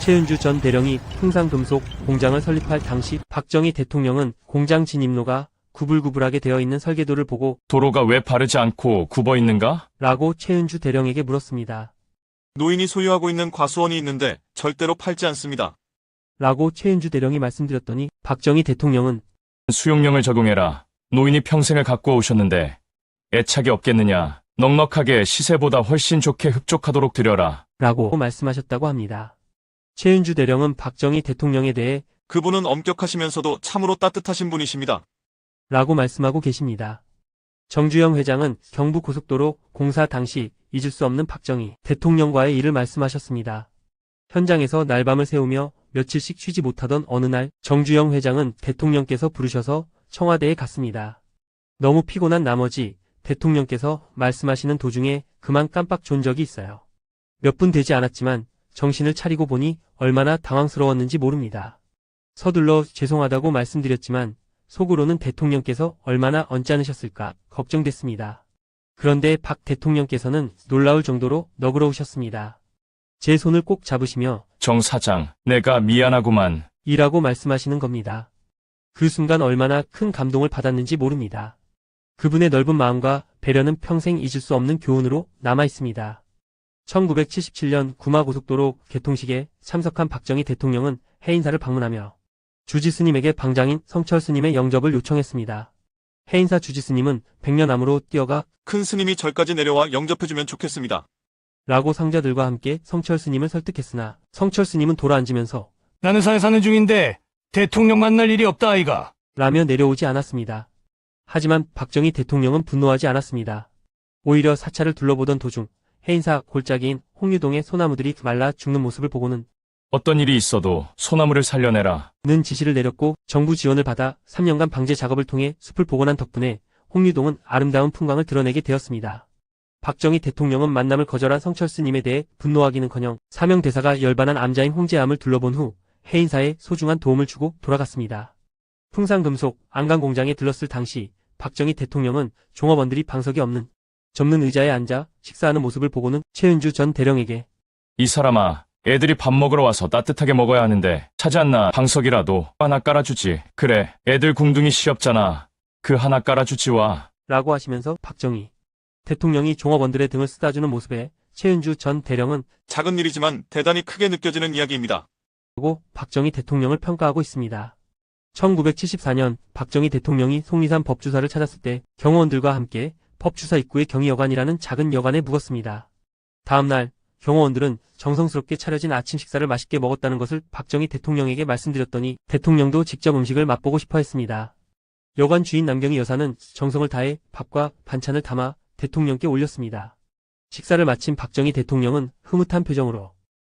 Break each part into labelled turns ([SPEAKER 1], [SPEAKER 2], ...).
[SPEAKER 1] 최은주 전 대령이 풍산금속 공장을 설립할 당시 박정희 대통령은 공장 진입로가 구불구불하게 되어 있는 설계도를 보고
[SPEAKER 2] 도로가 왜 바르지 않고 굽어 있는가?
[SPEAKER 1] 라고 최은주 대령에게 물었습니다.
[SPEAKER 3] 노인이 소유하고 있는 과수원이 있는데 절대로 팔지 않습니다.
[SPEAKER 1] 라고 최은주 대령이 말씀드렸더니 박정희 대통령은
[SPEAKER 2] 수용령을 적용해라. 노인이 평생을 가꾸어 오셨는데 애착이 없겠느냐. 넉넉하게 시세보다 훨씬 좋게 흡족하도록 드려라.
[SPEAKER 1] 라고 말씀하셨다고 합니다. 최은주 대령은 박정희 대통령에 대해
[SPEAKER 3] 그분은 엄격하시면서도 참으로 따뜻하신 분이십니다.
[SPEAKER 1] 라고 말씀하고 계십니다. 정주영 회장은 경부고속도로 공사 당시 잊을 수 없는 박정희 대통령과의 일을 말씀하셨습니다. 현장에서 날밤을 새우며 며칠씩 쉬지 못하던 어느 날 정주영 회장은 대통령께서 부르셔서 청와대에 갔습니다. 너무 피곤한 나머지 대통령께서 말씀하시는 도중에 그만 깜빡 존 적이 있어요. 몇 분 되지 않았지만 정신을 차리고 보니 얼마나 당황스러웠는지 모릅니다. 서둘러 죄송하다고 말씀드렸지만 속으로는 대통령께서 얼마나 언짢으셨을까 걱정됐습니다. 그런데 박 대통령께서는 놀라울 정도로 너그러우셨습니다. 제 손을 꼭 잡으시며
[SPEAKER 2] 정 사장, 내가 미안하구만.
[SPEAKER 1] 이라고 말씀하시는 겁니다. 그 순간 얼마나 큰 감동을 받았는지 모릅니다. 그분의 넓은 마음과 배려는 평생 잊을 수 없는 교훈으로 남아있습니다. 1977년 구마고속도로 개통식에 참석한 박정희 대통령은 해인사를 방문하며 주지스님에게 방장인 성철스님의 영접을 요청했습니다. 해인사 주지스님은 백년암으로 뛰어가
[SPEAKER 3] 큰 스님이 절까지 내려와 영접해주면 좋겠습니다.
[SPEAKER 1] 라고 상자들과 함께 성철스님을 설득했으나 성철스님은 돌아앉으면서
[SPEAKER 4] 나는 산에 사는 중인데 대통령 만날 일이 없다 아이가.
[SPEAKER 1] 라며 내려오지 않았습니다. 하지만 박정희 대통령은 분노하지 않았습니다. 오히려 사찰을 둘러보던 도중 해인사 골짜기인 홍유동의 소나무들이 말라 죽는 모습을 보고는
[SPEAKER 2] 어떤 일이 있어도 소나무를 살려내라.
[SPEAKER 1] 는 지시를 내렸고 정부 지원을 받아 3년간 방제 작업을 통해 숲을 복원한 덕분에 홍유동은 아름다운 풍광을 드러내게 되었습니다. 박정희 대통령은 만남을 거절한 성철스님에 대해 분노하기는커녕 사명대사가 열반한 암자인 홍제암을 둘러본 후 해인사에 소중한 도움을 주고 돌아갔습니다. 풍산금속 안강공장에 들렀을 당시 박정희 대통령은 종업원들이 방석이 없는 접는 의자에 앉아 식사하는 모습을 보고는 최은주 전 대령에게
[SPEAKER 2] 이 사람아, 애들이 밥 먹으러 와서 따뜻하게 먹어야 하는데 차지 않나 방석이라도 하나 깔아주지. 그래, 애들 궁둥이 시렵잖아. 그 하나 깔아주지 와.
[SPEAKER 1] 라고 하시면서 박정희 대통령이 종업원들의 등을 쓰다주는 모습에 최은주 전 대령은
[SPEAKER 3] 작은 일이지만 대단히 크게 느껴지는 이야기입니다.
[SPEAKER 1] 고 박정희 대통령을 평가하고 있습니다. 1974년 박정희 대통령이 속리산 법주사를 찾았을 때 경호원들과 함께 법주사 입구의 경희여관이라는 작은 여관에 묵었습니다. 다음날 경호원들은 정성스럽게 차려진 아침 식사를 맛있게 먹었다는 것을 박정희 대통령에게 말씀드렸더니 대통령도 직접 음식을 맛보고 싶어 했습니다. 여관 주인 남경희 여사는 정성을 다해 밥과 반찬을 담아 대통령께 올렸습니다. 식사를 마친 박정희 대통령은 흐뭇한 표정으로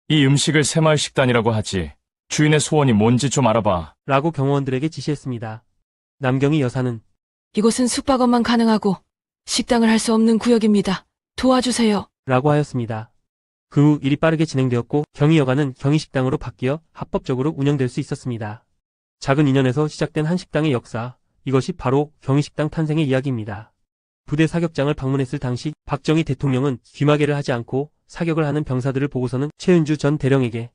[SPEAKER 2] 이 음식을 새마을 식단이라고 하지. 주인의 소원이 뭔지 좀 알아봐.
[SPEAKER 1] 라고 경호원들에게 지시했습니다. 남경희 여사는
[SPEAKER 5] 이곳은 숙박업만 가능하고 식당을 할 수 없는 구역입니다. 도와주세요.
[SPEAKER 1] 라고 하였습니다. 그 후 일이 빠르게 진행되었고 경희여관은 경희식당으로 바뀌어 합법적으로 운영될 수 있었습니다. 작은 인연에서 시작된 한 식당의 역사, 이것이 바로 경희식당 탄생의 이야기입니다. 부대 사격장을 방문했을 당시 박정희 대통령은 귀마개를 하지 않고 사격을 하는 병사들을 보고서는 최은주 전 대령에게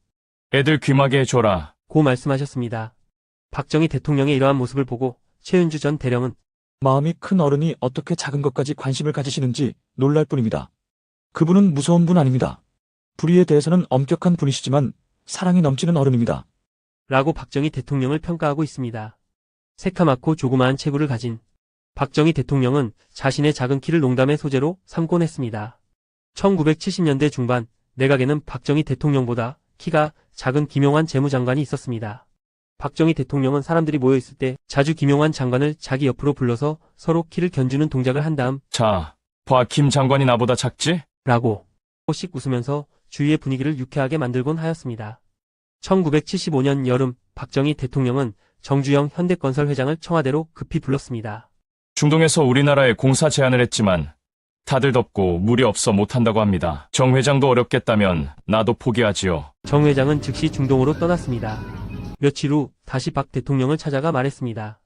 [SPEAKER 2] 애들 귀마개 해줘라.
[SPEAKER 1] 고 말씀하셨습니다. 박정희 대통령의 이러한 모습을 보고 최은주 전 대령은
[SPEAKER 6] 마음이 큰 어른이 어떻게 작은 것까지 관심을 가지시는지 놀랄 뿐입니다. 그분은 무서운 분 아닙니다. 불의에 대해서는 엄격한 분이시지만 사랑이 넘치는 어른입니다.
[SPEAKER 1] 라고 박정희 대통령을 평가하고 있습니다. 새카맣고 조그마한 체구를 가진 박정희 대통령은 자신의 작은 키를 농담의 소재로 삼곤 했습니다. 1970년대 중반 내각에는 박정희 대통령보다 키가 작은 김용환 재무장관이 있었습니다. 박정희 대통령은 사람들이 모여있을 때 자주 김용환 장관을 자기 옆으로 불러서 서로 키를 견주는 동작을 한 다음
[SPEAKER 2] 자, 봐, 김 장관이 나보다 작지?
[SPEAKER 1] 라고 씩 웃으면서 주위의 분위기를 유쾌하게 만들곤 하였습니다. 1975년 여름 박정희 대통령은 정주영 현대건설 회장을 청와대로 급히 불렀습니다.
[SPEAKER 2] 중동에서 우리나라에 공사 제안을 했지만 다들 덥고 물이 없어 못한다고 합니다. 정 회장도 어렵겠다면 나도 포기하지요.
[SPEAKER 1] 정 회장은 즉시 중동으로 떠났습니다. 며칠 후 다시 박 대통령을 찾아가 말했습니다.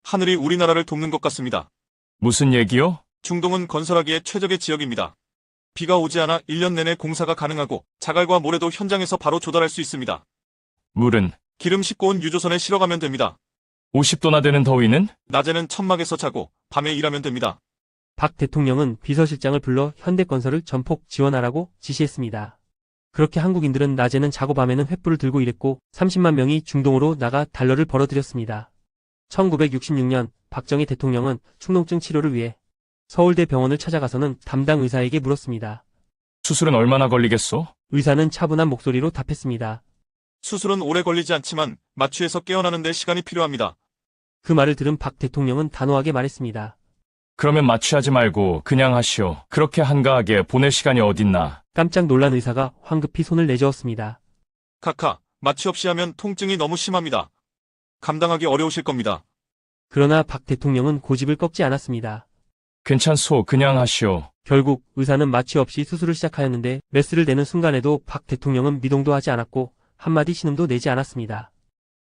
[SPEAKER 3] 하늘이 우리나라를 돕는 것 같습니다.
[SPEAKER 2] 무슨 얘기요?
[SPEAKER 3] 중동은 건설하기에 최적의 지역입니다. 비가 오지 않아 1년 내내 공사가 가능하고 자갈과 모래도 현장에서 바로 조달할 수 있습니다.
[SPEAKER 2] 물은
[SPEAKER 3] 기름 싣고 온 유조선에 실어가면 됩니다.
[SPEAKER 2] 50도나 되는 더위는
[SPEAKER 3] 낮에는 천막에서 자고 밤에 일하면 됩니다.
[SPEAKER 1] 박 대통령은 비서실장을 불러 현대건설을 전폭 지원하라고 지시했습니다. 그렇게 한국인들은 낮에는 자고 밤에는 횃불을 들고 일했고 30만 명이 중동으로 나가 달러를 벌어들였습니다. 1966년 박정희 대통령은 축농증 치료를 위해 서울대 병원을 찾아가서는 담당 의사에게 물었습니다.
[SPEAKER 2] 수술은 얼마나 걸리겠소?
[SPEAKER 1] 의사는 차분한 목소리로 답했습니다.
[SPEAKER 3] 수술은 오래 걸리지 않지만 마취해서 깨어나는 데 시간이 필요합니다.
[SPEAKER 1] 그 말을 들은 박 대통령은 단호하게 말했습니다.
[SPEAKER 2] 그러면 마취하지 말고 그냥 하시오. 그렇게 한가하게 보낼 시간이 어딨나.
[SPEAKER 1] 깜짝 놀란 의사가 황급히 손을 내저었습니다.
[SPEAKER 3] 카카, 마취 없이 하면 통증이 너무 심합니다. 감당하기 어려우실 겁니다.
[SPEAKER 1] 그러나 박 대통령은 고집을 꺾지 않았습니다.
[SPEAKER 2] 괜찮소. 그냥 하시오.
[SPEAKER 1] 결국 의사는 마취 없이 수술을 시작하였는데 메스를 대는 순간에도 박 대통령은 미동도 하지 않았고 한마디 신음도 내지 않았습니다.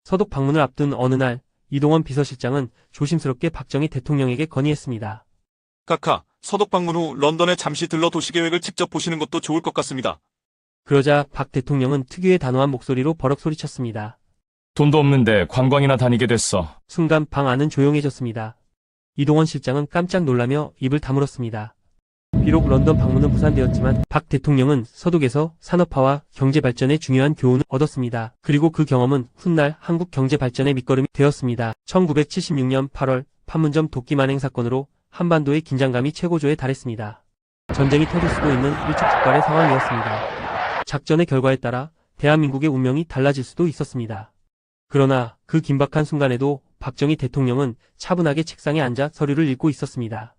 [SPEAKER 1] 서독 방문을 앞둔 어느 날 이동원 비서실장은 조심스럽게 박정희 대통령에게 건의했습니다.
[SPEAKER 3] 카카, 서독 방문 후 런던에 잠시 들러 도시계획을 직접 보시는 것도 좋을 것 같습니다.
[SPEAKER 1] 그러자 박 대통령은 특유의 단호한 목소리로 버럭 소리쳤습니다.
[SPEAKER 2] 돈도 없는데 관광이나 다니게 됐어.
[SPEAKER 1] 순간 방 안은 조용해졌습니다. 이동원 실장은 깜짝 놀라며 입을 다물었습니다. 비록 런던 방문은 무산되었지만 박 대통령은 서독에서 산업화와 경제 발전의 중요한 교훈을 얻었습니다. 그리고 그 경험은 훗날 한국 경제 발전의 밑거름이 되었습니다. 1976년 8월 판문점 도끼 만행 사건으로 한반도의 긴장감이 최고조에 달했습니다. 전쟁이 터질 수도 있는 일촉즉발의 상황이었습니다. 작전의 결과에 따라 대한민국의 운명이 달라질 수도 있었습니다. 그러나 그 긴박한 순간에도 박정희 대통령은 차분하게 책상에 앉아 서류를 읽고 있었습니다.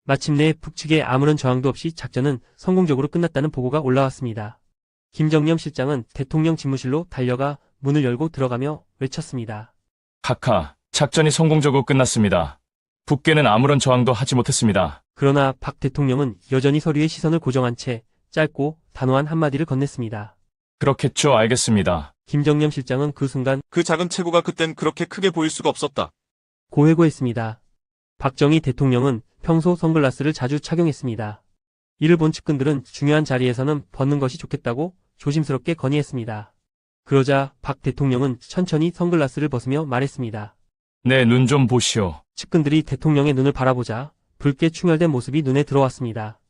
[SPEAKER 1] 마침내 북측에 아무런 저항도 없이 작전은 성공적으로 끝났다는 보고가 올라왔습니다. 김정념 실장은 대통령 집무실로 달려가 문을 열고 들어가며 외쳤습니다.
[SPEAKER 2] 카카, 작전이 성공적으로 끝났습니다. 북괴는 아무런 저항도 하지 못했습니다.
[SPEAKER 1] 그러나 박 대통령은 여전히 서류에 시선을 고정한 채 짧고 단호한 한마디를 건넸습니다.
[SPEAKER 2] 그렇겠죠. 알겠습니다.
[SPEAKER 1] 김정념 실장은 그 순간
[SPEAKER 3] 그 작은 체구가 그땐 그렇게 크게 보일 수가 없었다.
[SPEAKER 1] 고해고했습니다. 박정희 대통령은 평소 선글라스를 자주 착용했습니다. 이를 본 측근들은 중요한 자리에서는 벗는 것이 좋겠다고 조심스럽게 건의했습니다. 그러자 박 대통령은 천천히 선글라스를 벗으며 말했습니다.
[SPEAKER 2] 내 눈 좀 보시오.
[SPEAKER 1] 측근들이 대통령의 눈을 바라보자 붉게 충혈된 모습이 눈에 들어왔습니다.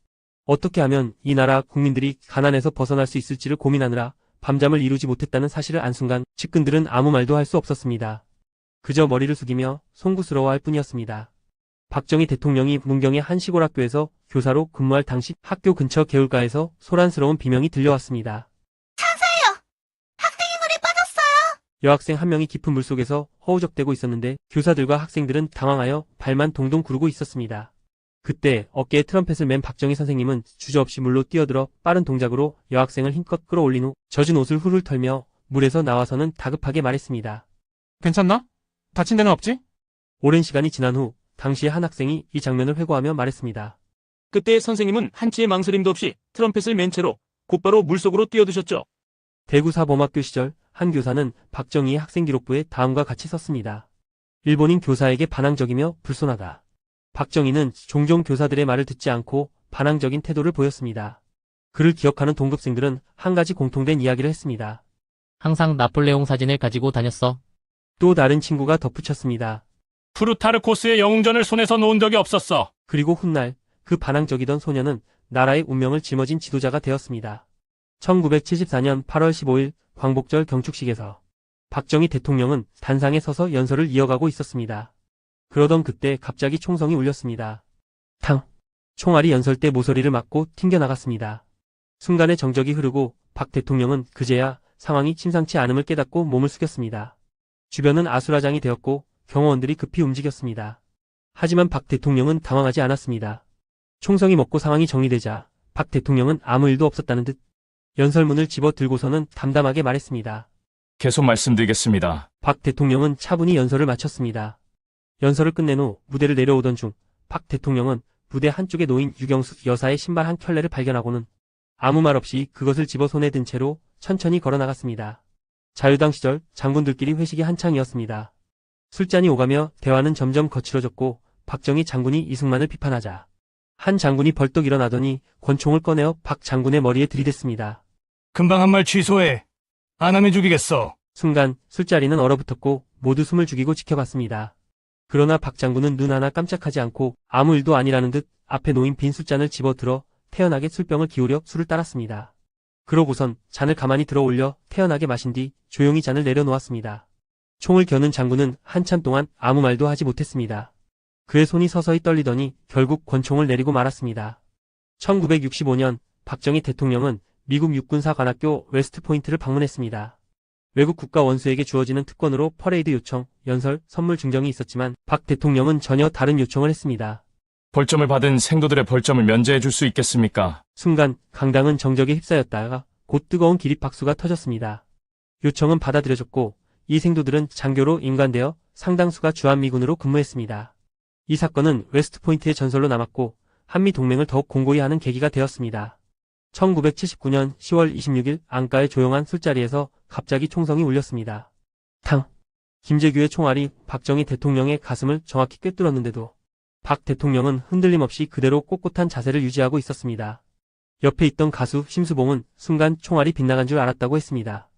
[SPEAKER 1] 어떻게 하면 이 나라 국민들이 가난에서 벗어날 수 있을지를 고민하느라 밤잠을 이루지 못했다는 사실을 안 순간 측근들은 아무 말도 할 수 없었습니다. 그저 머리를 숙이며 송구스러워할 뿐이었습니다. 박정희 대통령이 문경의 한 시골 학교에서 교사로 근무할 당시 학교 근처 개울가에서 소란스러운 비명이 들려왔습니다.
[SPEAKER 7] 찾아요! 학생이 물에 빠졌어요!
[SPEAKER 1] 여학생 한 명이 깊은 물속에서 허우적대고 있었는데 교사들과 학생들은 당황하여 발만 동동 구르고 있었습니다. 그때 어깨에 트럼펫을 맨 박정희 선생님은 주저없이 물로 뛰어들어 빠른 동작으로 여학생을 힘껏 끌어올린 후 젖은 옷을 훌훌 털며 물에서 나와서는 다급하게 말했습니다.
[SPEAKER 8] 괜찮나? 다친 데는 없지?
[SPEAKER 1] 오랜 시간이 지난 후 당시의 한 학생이 이 장면을 회고하며 말했습니다.
[SPEAKER 9] 그때 선생님은 한치의 망설임도 없이 트럼펫을 맨 채로 곧바로 물속으로 뛰어드셨죠.
[SPEAKER 1] 대구사범학교 시절 한 교사는 박정희의 학생기록부에 다음과 같이 썼습니다. 일본인 교사에게 반항적이며 불손하다. 박정희는 종종 교사들의 말을 듣지 않고 반항적인 태도를 보였습니다. 그를 기억하는 동급생들은 한 가지 공통된 이야기를 했습니다.
[SPEAKER 10] 항상 나폴레옹 사진을 가지고 다녔어.
[SPEAKER 1] 또 다른 친구가 덧붙였습니다.
[SPEAKER 4] 푸르타르코스의 영웅전을 손에서 놓은 적이 없었어.
[SPEAKER 1] 그리고 훗날 그 반항적이던 소녀는 나라의 운명을 짊어진 지도자가 되었습니다. 1974년 8월 15일 광복절 경축식에서 박정희 대통령은 단상에 서서 연설을 이어가고 있었습니다. 그러던 그때 갑자기 총성이 울렸습니다. 탕! 총알이 연설대 모서리를 맞고 튕겨나갔습니다. 순간의 정적이 흐르고 박 대통령은 그제야 상황이 심상치 않음을 깨닫고 몸을 숙였습니다. 주변은 아수라장이 되었고 경호원들이 급히 움직였습니다. 하지만 박 대통령은 당황하지 않았습니다. 총성이 먹고 상황이 정리되자 박 대통령은 아무 일도 없었다는 듯 연설문을 집어 들고서는 담담하게 말했습니다.
[SPEAKER 2] 계속 말씀드리겠습니다.
[SPEAKER 1] 박 대통령은 차분히 연설을 마쳤습니다. 연설을 끝낸 후 무대를 내려오던 중 박 대통령은 무대 한쪽에 놓인 유경수 여사의 신발 한 켤레를 발견하고는 아무 말 없이 그것을 집어 손에 든 채로 천천히 걸어나갔습니다. 자유당 시절 장군들끼리 회식이 한창이었습니다. 술잔이 오가며 대화는 점점 거칠어졌고 박정희 장군이 이승만을 비판하자 한 장군이 벌떡 일어나더니 권총을 꺼내어 박 장군의 머리에 들이댔습니다.
[SPEAKER 4] 금방 한 말 취소해. 안 하면 죽이겠어.
[SPEAKER 1] 순간 술자리는 얼어붙었고 모두 숨을 죽이고 지켜봤습니다. 그러나 박 장군은 눈 하나 깜짝하지 않고 아무 일도 아니라는 듯 앞에 놓인 빈 술잔을 집어들어 태연하게 술병을 기울여 술을 따랐습니다. 그러고선 잔을 가만히 들어 올려 태연하게 마신 뒤 조용히 잔을 내려놓았습니다. 총을 겨눈 장군은 한참 동안 아무 말도 하지 못했습니다. 그의 손이 서서히 떨리더니 결국 권총을 내리고 말았습니다. 1965년 박정희 대통령은 미국 육군사 관학교 웨스트포인트를 방문했습니다. 외국 국가 원수에게 주어지는 특권으로 퍼레이드 요청, 연설, 선물 증정이 있었지만 박 대통령은 전혀 다른 요청을 했습니다.
[SPEAKER 2] 벌점을 받은 생도들의 벌점을 면제해 줄 수 있겠습니까?
[SPEAKER 1] 순간 강당은 정적에 휩싸였다가 곧 뜨거운 기립박수가 터졌습니다. 요청은 받아들여졌고 이 생도들은 장교로 임관되어 상당수가 주한미군으로 근무했습니다. 이 사건은 웨스트포인트의 전설로 남았고 한미 동맹을 더욱 공고히 하는 계기가 되었습니다. 1979년 10월 26일 안가의 조용한 술자리에서 갑자기 총성이 울렸습니다. 탕! 김재규의 총알이 박정희 대통령의 가슴을 정확히 꿰뚫었는데도 박 대통령은 흔들림 없이 그대로 꼿꼿한 자세를 유지하고 있었습니다. 옆에 있던 가수 심수봉은 순간 총알이 빗나간 줄 알았다고 했습니다.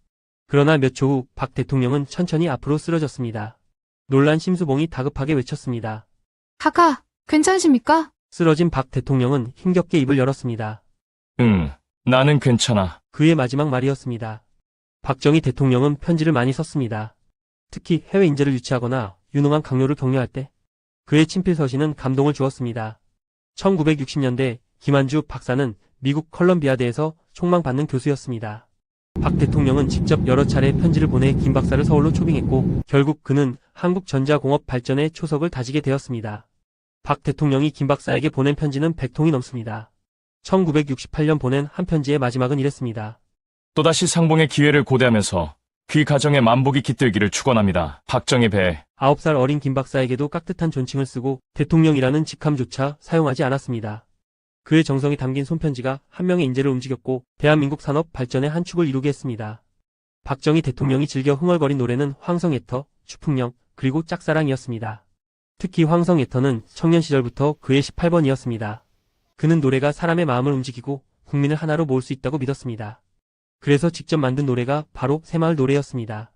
[SPEAKER 1] 그러나 몇 초 후 박 대통령은 천천히 앞으로 쓰러졌습니다. 놀란 심수봉이 다급하게 외쳤습니다.
[SPEAKER 7] 카카, 괜찮으십니까?
[SPEAKER 1] 쓰러진 박 대통령은 힘겹게 입을 열었습니다.
[SPEAKER 2] 응, 나는 괜찮아.
[SPEAKER 1] 그의 마지막 말이었습니다. 박정희 대통령은 편지를 많이 썼습니다. 특히 해외 인재를 유치하거나 유능한 강요를 격려할 때 그의 친필 서신은 감동을 주었습니다. 1960년대 김한주 박사는 미국 컬럼비아대에서 총망받는 교수였습니다. 박 대통령은 직접 여러 차례 편지를 보내 김 박사를 서울로 초빙했고 결국 그는 한국전자공업 발전의 초석을 다지게 되었습니다. 박 대통령이 김 박사에게 보낸 편지는 100통이 넘습니다. 1968년 보낸 한 편지의 마지막은 이랬습니다.
[SPEAKER 2] 또다시 상봉의 기회를 고대하면서 귀 가정의 만복이 깃들기를 축원합니다. 박정희 배.
[SPEAKER 1] 9살 어린 김 박사에게도 깍듯한 존칭을 쓰고 대통령이라는 직함조차 사용하지 않았습니다. 그의 정성이 담긴 손편지가 한 명의 인재를 움직였고 대한민국 산업 발전의 한 축을 이루게 했습니다. 박정희 대통령이 즐겨 흥얼거린 노래는 황성애터, 추풍령, 그리고 짝사랑이었습니다. 특히 황성애터는 청년 시절부터 그의 18번이었습니다. 그는 노래가 사람의 마음을 움직이고 국민을 하나로 모을 수 있다고 믿었습니다. 그래서 직접 만든 노래가 바로 새마을 노래였습니다.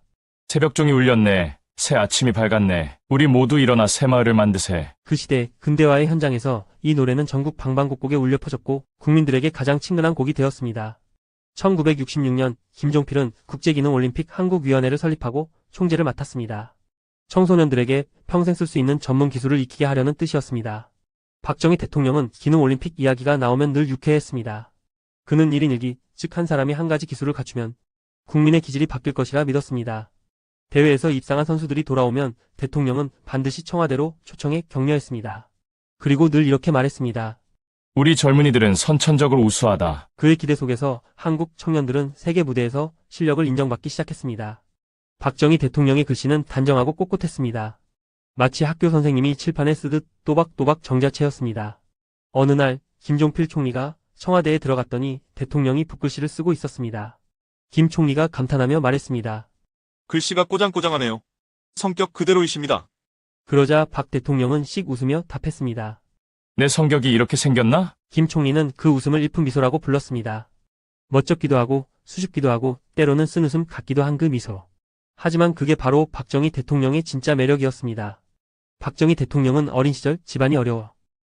[SPEAKER 2] 새벽종이 울렸네. 새 아침이 밝았네. 우리 모두 일어나 새마을을 만드세.
[SPEAKER 1] 그 시대 근대화의 현장에서 이 노래는 전국 방방곡곡에 울려 퍼졌고 국민들에게 가장 친근한 곡이 되었습니다. 1966년 김종필은 국제기능올림픽 한국위원회를 설립하고 총재를 맡았습니다. 청소년들에게 평생 쓸 수 있는 전문 기술을 익히게 하려는 뜻이었습니다. 박정희 대통령은 기능올림픽 이야기가 나오면 늘 유쾌했습니다. 그는 1인 1기, 즉 한 사람이 한 가지 기술을 갖추면 국민의 기질이 바뀔 것이라 믿었습니다. 대회에서 입상한 선수들이 돌아오면 대통령은 반드시 청와대로 초청해 격려했습니다. 그리고 늘 이렇게 말했습니다.
[SPEAKER 2] 우리 젊은이들은 선천적으로 우수하다.
[SPEAKER 1] 그의 기대 속에서 한국 청년들은 세계 무대에서 실력을 인정받기 시작했습니다. 박정희 대통령의 글씨는 단정하고 꼿꼿했습니다. 마치 학교 선생님이 칠판에 쓰듯 또박또박 정자체였습니다. 어느 날 김종필 총리가 청와대에 들어갔더니 대통령이 붓글씨를 쓰고 있었습니다. 김 총리가 감탄하며 말했습니다.
[SPEAKER 3] 글씨가 꼬장꼬장하네요. 성격 그대로이십니다.
[SPEAKER 1] 그러자 박 대통령은 씩 웃으며 답했습니다.
[SPEAKER 2] 내 성격이 이렇게 생겼나?
[SPEAKER 1] 김 총리는 그 웃음을 일품 미소라고 불렀습니다. 멋쩍기도 하고 수줍기도 하고 때로는 쓴웃음 같기도 한 그 미소. 하지만 그게 바로 박정희 대통령의 진짜 매력이었습니다. 박정희 대통령은 어린 시절 집안이 어려워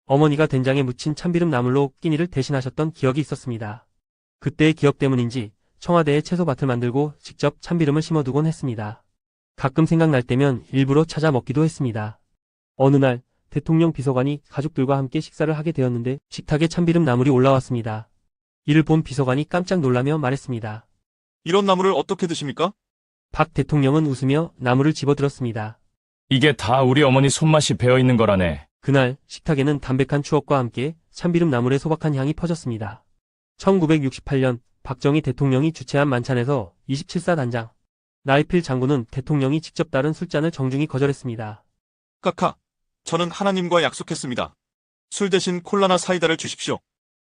[SPEAKER 1] 어머니가 된장에 묻힌 참기름 나물로 끼니를 대신하셨던 기억이 있었습니다. 그때의 기억 때문인지 청와대에 채소밭을 만들고 직접 참기름을 심어두곤 했습니다. 가끔 생각날 때면 일부러 찾아 먹기도 했습니다. 어느 날 대통령 비서관이 가족들과 함께 식사를 하게 되었는데 식탁에 참기름 나물이 올라왔습니다. 이를 본 비서관이 깜짝 놀라며 말했습니다.
[SPEAKER 3] 이런 나물을 어떻게 드십니까?
[SPEAKER 1] 박 대통령은 웃으며 나물을 집어들었습니다.
[SPEAKER 2] 이게 다 우리 어머니 손맛이 배어있는 거라네.
[SPEAKER 1] 그날 식탁에는 담백한 추억과 함께 참기름 나물의 소박한 향이 퍼졌습니다. 1968년 박정희 대통령이 주최한 만찬에서 27사 단장 나이필 장군은 대통령이 직접 따른 술잔을 정중히 거절했습니다.
[SPEAKER 3] 카카, 저는 하나님과 약속했습니다. 술 대신 콜라나 사이다를 주십시오.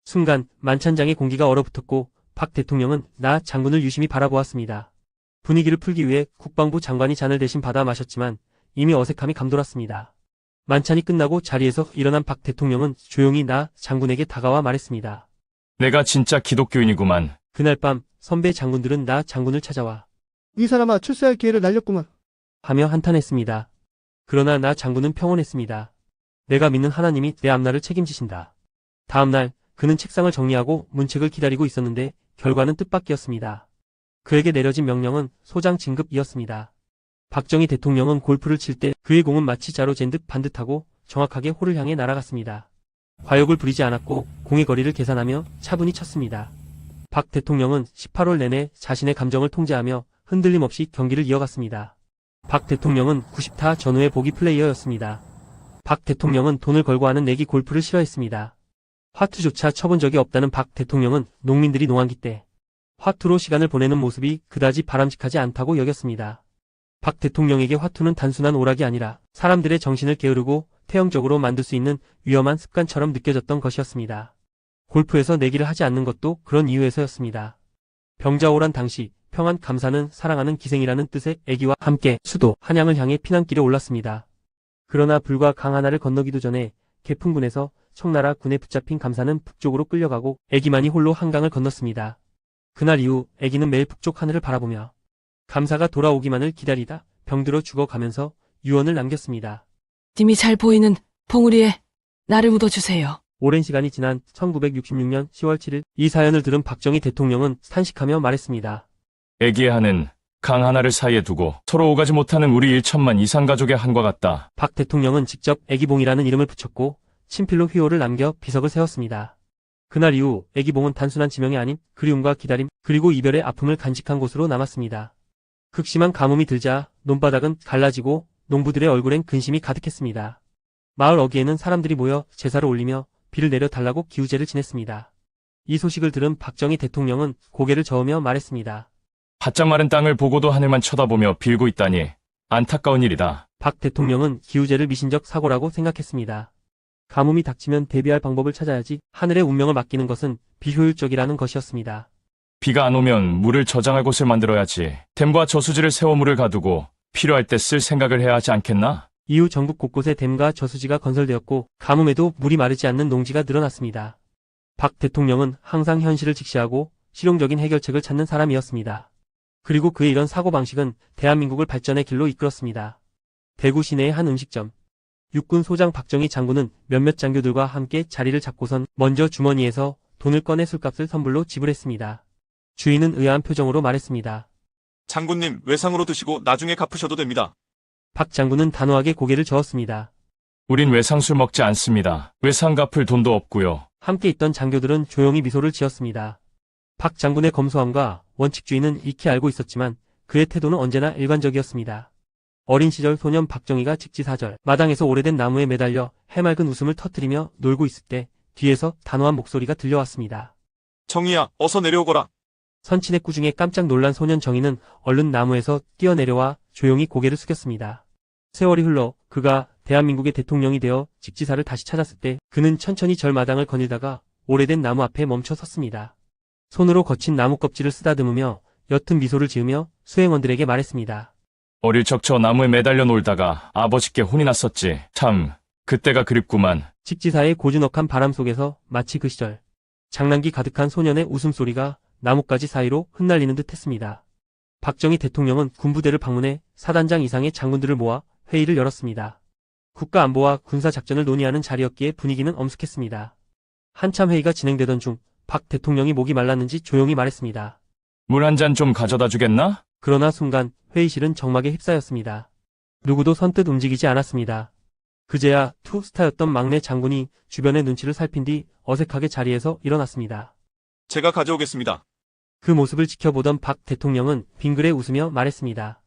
[SPEAKER 1] 순간 만찬장의 공기가 얼어붙었고 박 대통령은 나 장군을 유심히 바라보았습니다. 분위기를 풀기 위해 국방부 장관이 잔을 대신 받아 마셨지만 이미 어색함이 감돌았습니다. 만찬이 끝나고 자리에서 일어난 박 대통령은 조용히 나 장군에게 다가와 말했습니다.
[SPEAKER 2] 내가 진짜 기독교인이구만.
[SPEAKER 1] 그날 밤 선배 장군들은 나 장군을 찾아와
[SPEAKER 11] 이 사람아 출세할 기회를 날렸구만.
[SPEAKER 1] 하며 한탄했습니다. 그러나 나 장군은 평온했습니다. 내가 믿는 하나님이 내 앞날을 책임지신다. 다음날 그는 책상을 정리하고 문책을 기다리고 있었는데 결과는 뜻밖이었습니다. 그에게 내려진 명령은 소장 진급이었습니다. 박정희 대통령은 골프를 칠 때 그의 공은 마치 자로 잰 듯 반듯하고 정확하게 홀을 향해 날아갔습니다. 과욕을 부리지 않았고 공의 거리를 계산하며 차분히 쳤습니다. 박 대통령은 18홀 내내 자신의 감정을 통제하며 흔들림 없이 경기를 이어갔습니다. 박 대통령은 90타 전후의 보기 플레이어였습니다. 박 대통령은 돈을 걸고 하는 내기 골프를 싫어했습니다. 화투조차 쳐본 적이 없다는 박 대통령은 농민들이 농한기 때 화투로 시간을 보내는 모습이 그다지 바람직하지 않다고 여겼습니다. 박 대통령에게 화투는 단순한 오락이 아니라 사람들의 정신을 게으르고 태형적으로 만들 수 있는 위험한 습관처럼 느껴졌던 것이었습니다. 골프에서 내기를 하지 않는 것도 그런 이유에서였습니다. 병자호란 당시 평안 감사는 사랑하는 기생이라는 뜻의 애기와 함께 수도 한양을 향해 피난길에 올랐습니다. 그러나 불과 강 하나를 건너기도 전에 개풍군에서 청나라 군에 붙잡힌 감사는 북쪽으로 끌려가고 애기만이 홀로 한강을 건넜습니다. 그날 이후 애기는 매일 북쪽 하늘을 바라보며 감사가 돌아오기만을 기다리다 병들어 죽어가면서 유언을 남겼습니다.
[SPEAKER 5] 님이 잘 보이는 봉우리에 나를 묻어주세요.
[SPEAKER 1] 오랜 시간이 지난 1966년 10월 7일 이 사연을 들은 박정희 대통령은 탄식하며 말했습니다.
[SPEAKER 2] 애기애하는 강 하나를 사이에 두고 서로 오가지 못하는 우리 1천만 이상 가족의 한과 같다.
[SPEAKER 1] 박 대통령은 직접 애기봉이라는 이름을 붙였고 친필로 휘호를 남겨 비석을 세웠습니다. 그날 이후 애기봉은 단순한 지명이 아닌 그리움과 기다림 그리고 이별의 아픔을 간직한 곳으로 남았습니다. 극심한 가뭄이 들자 논바닥은 갈라지고 농부들의 얼굴엔 근심이 가득했습니다. 마을 어귀에는 사람들이 모여 제사를 올리며 비를 내려 달라고 기우제를 지냈습니다. 이 소식을 들은 박정희 대통령은 고개를 저으며 말했습니다.
[SPEAKER 2] 바짝 마른 땅을 보고도 하늘만 쳐다보며 빌고 있다니 안타까운 일이다.
[SPEAKER 1] 박 대통령은 기우제를 미신적 사고라고 생각했습니다. 가뭄이 닥치면 대비할 방법을 찾아야지 하늘의 운명을 맡기는 것은 비효율적이라는 것이었습니다.
[SPEAKER 2] 비가 안 오면 물을 저장할 곳을 만들어야지. 댐과 저수지를 세워 물을 가두고 필요할 때 쓸 생각을 해야 하지 않겠나?
[SPEAKER 1] 이후 전국 곳곳에 댐과 저수지가 건설되었고 가뭄에도 물이 마르지 않는 농지가 늘어났습니다. 박 대통령은 항상 현실을 직시하고 실용적인 해결책을 찾는 사람이었습니다. 그리고 그의 이런 사고방식은 대한민국을 발전의 길로 이끌었습니다. 대구 시내의 한 음식점. 육군 소장 박정희 장군은 몇몇 장교들과 함께 자리를 잡고선 먼저 주머니에서 돈을 꺼내 술값을 선불로 지불했습니다. 주인은 의아한 표정으로 말했습니다.
[SPEAKER 3] 장군님, 외상으로 드시고 나중에 갚으셔도 됩니다.
[SPEAKER 1] 박 장군은 단호하게 고개를 저었습니다.
[SPEAKER 2] 우린 외상술 먹지 않습니다. 외상 갚을 돈도 없고요.
[SPEAKER 1] 함께 있던 장교들은 조용히 미소를 지었습니다. 박 장군의 검소함과 원칙주의는 익히 알고 있었지만 그의 태도는 언제나 일관적이었습니다. 어린 시절 소년 박정희가 직지사절 마당에서 오래된 나무에 매달려 해맑은 웃음을 터뜨리며 놀고 있을 때 뒤에서 단호한 목소리가 들려왔습니다.
[SPEAKER 3] 정희야, 어서 내려오거라.
[SPEAKER 1] 선친의 꾸중에 깜짝 놀란 소년 정희는 얼른 나무에서 뛰어내려와 조용히 고개를 숙였습니다. 세월이 흘러 그가 대한민국의 대통령이 되어 직지사를 다시 찾았을 때 그는 천천히 절 마당을 거닐다가 오래된 나무 앞에 멈춰 섰습니다. 손으로 거친 나무 껍질을 쓰다듬으며 옅은 미소를 지으며 수행원들에게 말했습니다.
[SPEAKER 2] 어릴 적 저 나무에 매달려 놀다가 아버지께 혼이 났었지. 참, 그때가 그립구만.
[SPEAKER 1] 직지사의 고즈넉한 바람 속에서 마치 그 시절 장난기 가득한 소년의 웃음소리가 나뭇가지 사이로 흩날리는 듯 했습니다. 박정희 대통령은 군부대를 방문해 4단장 이상의 장군들을 모아 회의를 열었습니다. 국가안보와 군사작전을 논의하는 자리였기에 분위기는 엄숙했습니다. 한참 회의가 진행되던 중 박 대통령이 목이 말랐는지 조용히 말했습니다.
[SPEAKER 2] 물 한 잔 좀 가져다 주겠나?
[SPEAKER 1] 그러나 순간 회의실은 정막에 휩싸였습니다. 누구도 선뜻 움직이지 않았습니다. 그제야 투스타였던 막내 장군이 주변의 눈치를 살핀 뒤 어색하게 자리에서 일어났습니다.
[SPEAKER 3] 제가 가져오겠습니다.
[SPEAKER 1] 그 모습을 지켜보던 박 대통령은 빙그레 웃으며 말했습니다.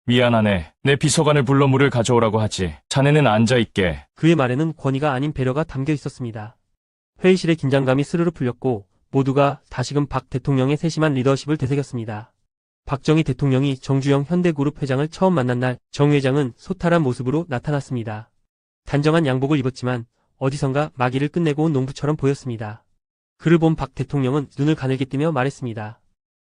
[SPEAKER 2] 미안하네. 내 비서관을 불러 물을 가져오라고 하지. 자네는 앉아있게.
[SPEAKER 1] 그의 말에는 권위가 아닌 배려가 담겨 있었습니다. 회의실의 긴장감이 스르르 풀렸고 모두가 다시금 박 대통령의 세심한 리더십을 되새겼습니다. 박정희 대통령이 정주영 현대그룹 회장을 처음 만난 날 정 회장은 소탈한 모습으로 나타났습니다. 단정한 양복을 입었지만 어디선가 마기를 끝내고 온 농부처럼 보였습니다. 그를 본 박 대통령은 눈을 가늘게 뜨며 말했습니다.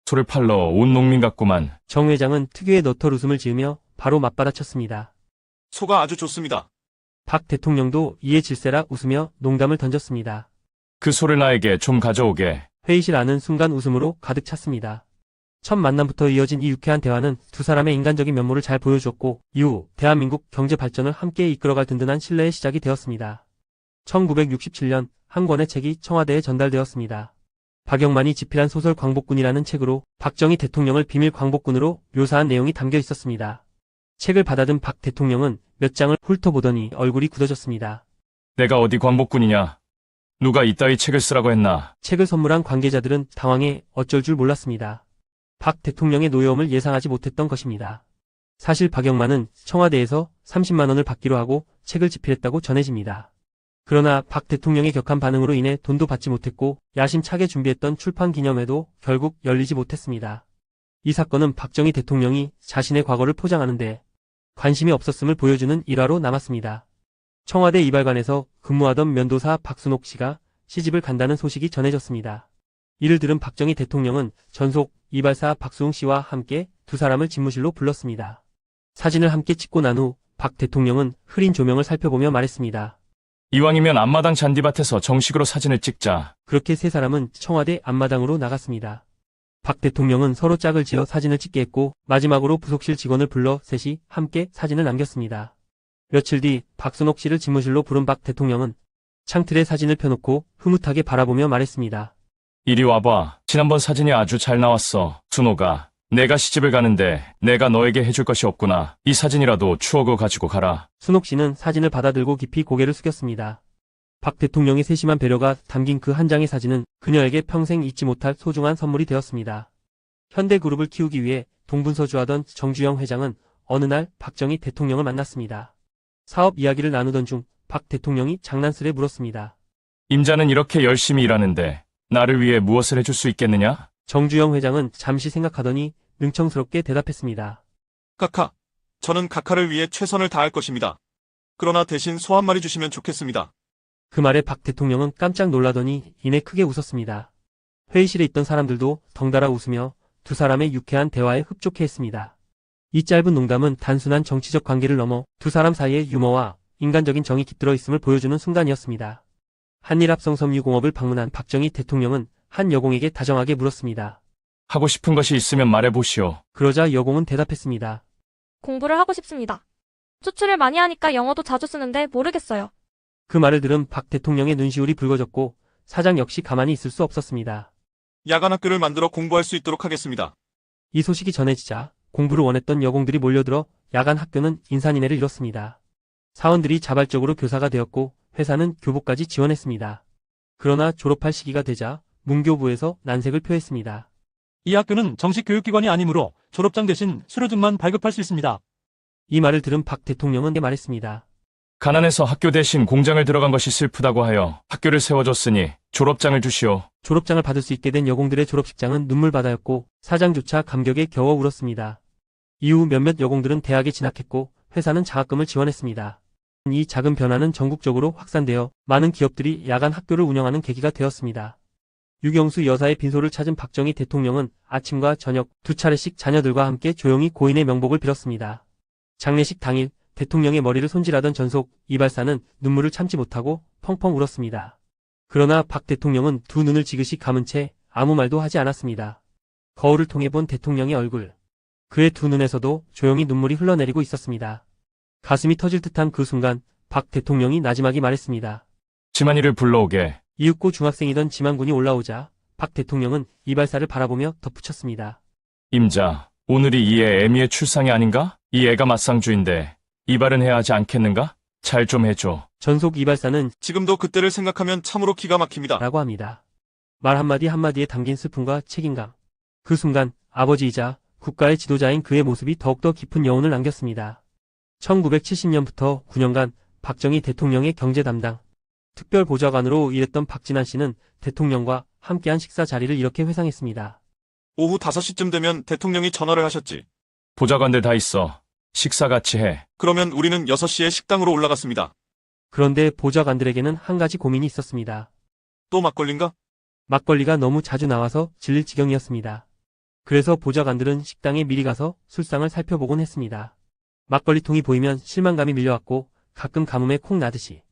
[SPEAKER 2] 소를 팔러 온 농민 같구만.
[SPEAKER 1] 정 회장은 특유의 너털 웃음을 지으며 바로 맞받아쳤습니다.
[SPEAKER 3] 소가 아주 좋습니다.
[SPEAKER 1] 박 대통령도 이에 질세라 웃으며 농담을 던졌습니다.
[SPEAKER 2] 그 소를 나에게 좀 가져오게.
[SPEAKER 1] 회의실 안은 순간 웃음으로 가득 찼습니다. 첫 만남부터 이어진 이 유쾌한 대화는 두 사람의 인간적인 면모를 잘 보여주었고 이후 대한민국 경제 발전을 함께 이끌어갈 든든한 신뢰의 시작이 되었습니다. 1967년 한 권의 책이 청와대에 전달되었습니다. 박영만이 집필한 소설 광복군이라는 책으로 박정희 대통령을 비밀 광복군으로 묘사한 내용이 담겨 있었습니다. 책을 받아든 박 대통령은 몇 장을 훑어보더니 얼굴이 굳어졌습니다.
[SPEAKER 2] 내가 어디 광복군이냐? 누가 이따위 책을 쓰라고 했나?
[SPEAKER 1] 책을 선물한 관계자들은 당황해 어쩔 줄 몰랐습니다. 박 대통령의 노여움을 예상하지 못했던 것입니다. 사실 박영만은 청와대에서 30만 원을 받기로 하고 책을 집필했다고 전해집니다. 그러나 박 대통령의 격한 반응으로 인해 돈도 받지 못했고 야심차게 준비했던 출판 기념회도 결국 열리지 못했습니다. 이 사건은 박정희 대통령이 자신의 과거를 포장하는데 관심이 없었음을 보여주는 일화로 남았습니다. 청와대 이발관에서 근무하던 면도사 박순옥 씨가 시집을 간다는 소식이 전해졌습니다. 이를 들은 박정희 대통령은 전속 이발사 박수웅 씨와 함께 두 사람을 집무실로 불렀습니다. 사진을 함께 찍고 난 후 박 대통령은 흐린 조명을 살펴보며 말했습니다.
[SPEAKER 2] 이왕이면 앞마당 잔디밭에서 정식으로 사진을 찍자.
[SPEAKER 1] 그렇게 세 사람은 청와대 앞마당으로 나갔습니다. 박 대통령은 서로 짝을 지어 사진을 찍게 했고 마지막으로 부속실 직원을 불러 셋이 함께 사진을 남겼습니다. 며칠 뒤 박순옥 씨를 집무실로 부른 박 대통령은 창틀에 사진을 펴놓고 흐뭇하게 바라보며 말했습니다.
[SPEAKER 2] 이리 와봐. 지난번 사진이 아주 잘 나왔어. 순호가. 내가 시집을 가는데 내가 너에게 해줄 것이 없구나. 이 사진이라도 추억을 가지고 가라.
[SPEAKER 1] 순옥 씨는 사진을 받아들고 깊이 고개를 숙였습니다. 박 대통령의 세심한 배려가 담긴 그 한 장의 사진은 그녀에게 평생 잊지 못할 소중한 선물이 되었습니다. 현대그룹을 키우기 위해 동분서주하던 정주영 회장은 어느 날 박정희 대통령을 만났습니다. 사업 이야기를 나누던 중 박 대통령이 장난스레 물었습니다.
[SPEAKER 2] 임자는 이렇게 열심히 일하는데 나를 위해 무엇을 해줄 수 있겠느냐?
[SPEAKER 1] 정주영 회장은 잠시 생각하더니 능청스럽게 대답했습니다.
[SPEAKER 3] 카카, 저는 카카를 위해 최선을 다할 것입니다. 그러나 대신 소 한 마리 주시면 좋겠습니다.
[SPEAKER 1] 그 말에 박 대통령은 깜짝 놀라더니 이내 크게 웃었습니다. 회의실에 있던 사람들도 덩달아 웃으며 두 사람의 유쾌한 대화에 흡족해했습니다. 이 짧은 농담은 단순한 정치적 관계를 넘어 두 사람 사이의 유머와 인간적인 정이 깃들어 있음을 보여주는 순간이었습니다. 한일합성섬유공업을 방문한 박정희 대통령은 한 여공에게 다정하게 물었습니다.
[SPEAKER 2] 하고 싶은 것이 있으면 말해보시오.
[SPEAKER 1] 그러자 여공은 대답했습니다.
[SPEAKER 12] 공부를 하고 싶습니다. 수출을 많이 하니까 영어도 자주 쓰는데 모르겠어요.
[SPEAKER 1] 그 말을 들은 박 대통령의 눈시울이 붉어졌고 사장 역시 가만히 있을 수 없었습니다.
[SPEAKER 3] 야간 학교를 만들어 공부할 수 있도록 하겠습니다.
[SPEAKER 1] 이 소식이 전해지자 공부를 원했던 여공들이 몰려들어 야간 학교는 인산인해를 이뤘습니다. 사원들이 자발적으로 교사가 되었고 회사는 교복까지 지원했습니다. 그러나 졸업할 시기가 되자 문교부에서 난색을 표했습니다.
[SPEAKER 9] 이 학교는 정식 교육기관이 아니므로 졸업장 대신 수료증만 발급할 수 있습니다.
[SPEAKER 1] 이 말을 들은 박 대통령은 말했습니다.
[SPEAKER 2] 가난해서 학교 대신 공장을 들어간 것이 슬프다고 하여 학교를 세워줬으니 졸업장을 주시오.
[SPEAKER 1] 졸업장을 받을 수 있게 된 여공들의 졸업식장은 눈물바다였고 사장조차 감격에 겨워 울었습니다. 이후 몇몇 여공들은 대학에 진학했고 회사는 장학금을 지원했습니다. 이 작은 변화는 전국적으로 확산되어 많은 기업들이 야간 학교를 운영하는 계기가 되었습니다. 유경수 여사의 빈소를 찾은 박정희 대통령은 아침과 저녁 두 차례씩 자녀들과 함께 조용히 고인의 명복을 빌었습니다. 장례식 당일 대통령의 머리를 손질하던 전속 이발사는 눈물을 참지 못하고 펑펑 울었습니다. 그러나 박 대통령은 두 눈을 지그시 감은 채 아무 말도 하지 않았습니다. 거울을 통해 본 대통령의 얼굴. 그의 두 눈에서도 조용히 눈물이 흘러내리고 있었습니다. 가슴이 터질 듯한 그 순간 박 대통령이 나지막이 말했습니다.
[SPEAKER 2] 지만이를 불러오게.
[SPEAKER 1] 이윽고 중학생이던 지만군이 올라오자 박 대통령은 이발사를 바라보며 덧붙였습니다.
[SPEAKER 2] 임자, 오늘이 이 애 애미의 출상이 아닌가? 이 애가 맞상주인데 이발은 해야 하지 않겠는가? 잘 좀 해줘.
[SPEAKER 1] 전속 이발사는
[SPEAKER 3] 지금도 그때를 생각하면 참으로 기가 막힙니다.
[SPEAKER 1] 라고 합니다. 말 한마디 한마디에 담긴 슬픔과 책임감. 그 순간 아버지이자 국가의 지도자인 그의 모습이 더욱더 깊은 여운을 남겼습니다. 1970년부터 9년간 박정희 대통령의 경제 담당 특별보좌관으로 일했던 박진환 씨는 대통령과 함께한 식사 자리를 이렇게 회상했습니다.
[SPEAKER 3] 오후 5시쯤 되면 대통령이 전화를 하셨지.
[SPEAKER 2] 보좌관들 다 있어. 식사 같이 해.
[SPEAKER 3] 그러면 우리는 6시에 식당으로 올라갔습니다.
[SPEAKER 1] 그런데 보좌관들에게는 한 가지 고민이 있었습니다.
[SPEAKER 3] 또 막걸리인가?
[SPEAKER 1] 막걸리가 너무 자주 나와서 질릴 지경이었습니다. 그래서 보좌관들은 식당에 미리 가서 술상을 살펴보곤 했습니다. 막걸리통이 보이면 실망감이 밀려왔고 가끔 가뭄에 콩 나듯이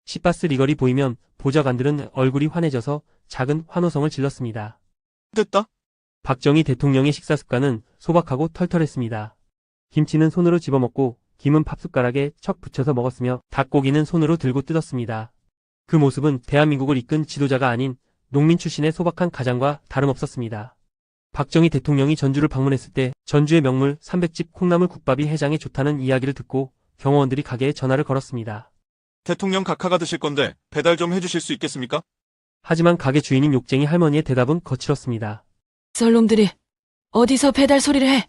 [SPEAKER 1] 시바스 리걸이 보이면 보좌관들은 얼굴이 환해져서 작은 환호성을 질렀습니다.
[SPEAKER 3] 됐다.
[SPEAKER 1] 박정희 대통령의 식사 습관은 소박하고 털털했습니다. 김치는 손으로 집어먹고 김은 밥숟가락에 척 붙여서 먹었으며 닭고기는 손으로 들고 뜯었습니다. 그 모습은 대한민국을 이끈 지도자가 아닌 농민 출신의 소박한 가장과 다름없었습니다. 박정희 대통령이 전주를 방문했을 때 전주의 명물 300집 콩나물 국밥이 해장에 좋다는 이야기를 듣고 경호원들이 가게에 전화를 걸었습니다.
[SPEAKER 3] 대통령 각하가 드실 건데 배달 좀 해주실 수 있겠습니까?
[SPEAKER 1] 하지만 가게 주인인 욕쟁이 할머니의 대답은 거칠었습니다.
[SPEAKER 5] 썰놈들이 어디서 배달 소리를 해?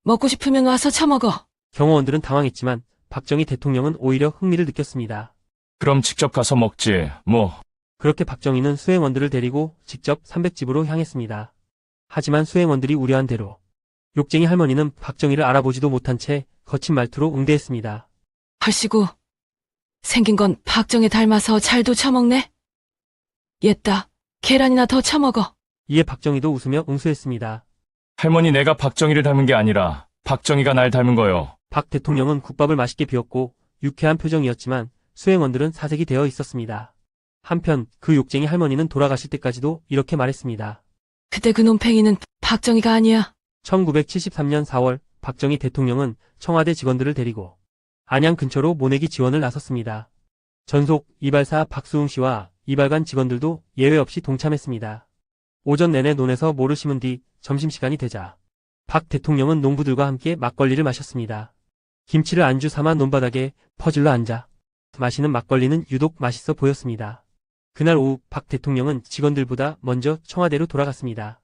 [SPEAKER 5] 먹고 싶으면 와서 처먹어.
[SPEAKER 1] 경호원들은 당황했지만 박정희 대통령은 오히려 흥미를 느꼈습니다.
[SPEAKER 2] 그럼 직접 가서 먹지, 뭐.
[SPEAKER 1] 그렇게 박정희는 수행원들을 데리고 직접 300집으로 향했습니다. 하지만 수행원들이 우려한 대로 욕쟁이 할머니는 박정희를 알아보지도 못한 채 거친 말투로 응대했습니다.
[SPEAKER 5] 헐씨구. 생긴 건 박정희 닮아서 잘도 처먹네. 옛다. 계란이나 더 처먹어.
[SPEAKER 1] 이에 박정희도 웃으며 응수했습니다.
[SPEAKER 2] 할머니 내가 박정희를 닮은 게 아니라 박정희가 날 닮은 거요.
[SPEAKER 1] 박 대통령은 국밥을 맛있게 비웠고 유쾌한 표정이었지만 수행원들은 사색이 되어 있었습니다. 한편 그 욕쟁이 할머니는 돌아가실 때까지도 이렇게 말했습니다.
[SPEAKER 5] 그때 그 놈팽이는 박정희가 아니야.
[SPEAKER 1] 1973년 4월 박정희 대통령은 청와대 직원들을 데리고 안양 근처로 모내기 지원을 나섰습니다. 전속 이발사 박수웅 씨와 이발관 직원들도 예외 없이 동참했습니다. 오전 내내 논에서 모를 심은 뒤 점심시간이 되자 박 대통령은 농부들과 함께 막걸리를 마셨습니다. 김치를 안주 삼아 논바닥에 퍼질러 앉아 마시는 막걸리는 유독 맛있어 보였습니다. 그날 오후 박 대통령은 직원들보다 먼저 청와대로 돌아갔습니다.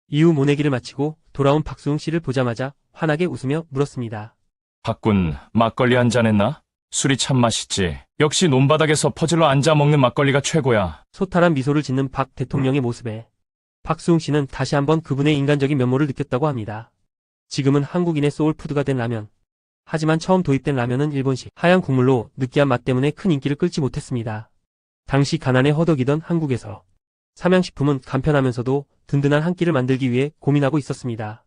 [SPEAKER 1] 이후 모내기를 마치고 돌아온 박수웅 씨를 보자마자 환하게 웃으며 물었습니다.
[SPEAKER 2] 박군, 막걸리 한잔 했나? 술이 참 맛있지. 역시 논바닥에서 퍼질러 앉아 먹는 막걸리가 최고야.
[SPEAKER 1] 소탈한 미소를 짓는 박 대통령의 모습에 박수웅 씨는 다시 한번 그분의 인간적인 면모를 느꼈다고 합니다. 지금은 한국인의 소울푸드가 된 라면. 하지만 처음 도입된 라면은 일본식 하얀 국물로 느끼한 맛 때문에 큰 인기를 끌지 못했습니다. 당시 가난에 허덕이던 한국에서 삼양식품은 간편하면서도 든든한 한 끼를 만들기 위해 고민하고 있었습니다.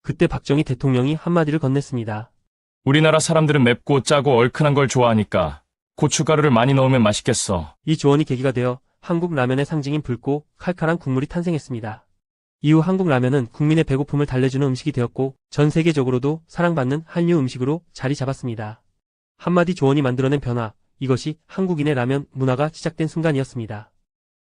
[SPEAKER 1] 그때 박정희 대통령이 한마디를 건넸습니다.
[SPEAKER 2] 우리나라 사람들은 맵고 짜고 얼큰한 걸 좋아하니까 고춧가루를 많이 넣으면 맛있겠어.
[SPEAKER 1] 이 조언이 계기가 되어 한국 라면의 상징인 붉고 칼칼한 국물이 탄생했습니다. 이후 한국 라면은 국민의 배고픔을 달래주는 음식이 되었고 전 세계적으로도 사랑받는 한류 음식으로 자리 잡았습니다. 한마디 조언이 만들어낸 변화, 이것이 한국인의 라면 문화가 시작된 순간이었습니다.